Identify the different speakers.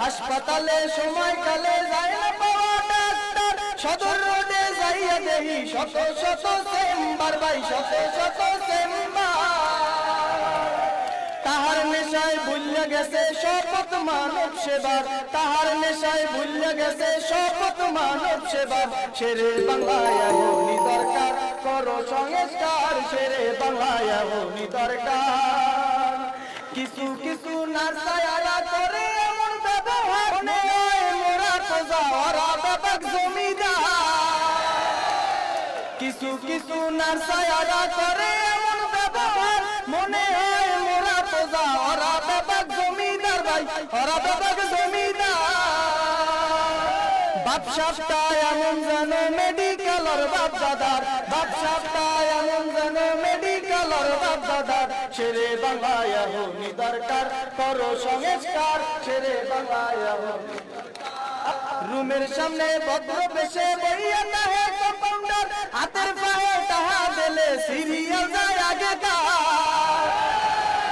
Speaker 1: হাসপাতালে সময়কালে যায় না পাওয়া ডাক্তার, সদর রোডে যাইয়া দেহি শত শত চেম্বার, ভাই শত শত চেম্বার। তাহার নেশায় ভুলিয়া গেছে শপথ মানব সেবার, তাহার নেশায় ভুলিয়া গেছে শপথ মানব সেবার। শেরে বাংলায় এমনই দরকার, করো সংস্কার, শেরে বাংলায় এমনই দরকার। কিছু কিছু নার্সায়ালা করে এমন ব্যবহার, নয় মোরা খোঁজা ওরা বাবাক জমিদার। কিছু কিছু নার্সায়ালা করে এমন ব্যবহার, মনে হয় মোরা খোঁজা ওরা বাবাক জমিদার, ভাই ওরা বাবাক জমিদার। বাপসাপটা এমন যেন মেডিকেলর বাপদাদার, বাপসাপটা এমন যেন মেডিকেলর বাপদাদার। শেরে বাংলায় এমনই দরকার, করো সংস্কার, শেরে বাংলায় এমনই। রুমের সামনে ভদ্র বেশে বইয়া তাহে কম্পাউন্ডার, হাতের পায়ে তাহা দিলে সিরিয়াল।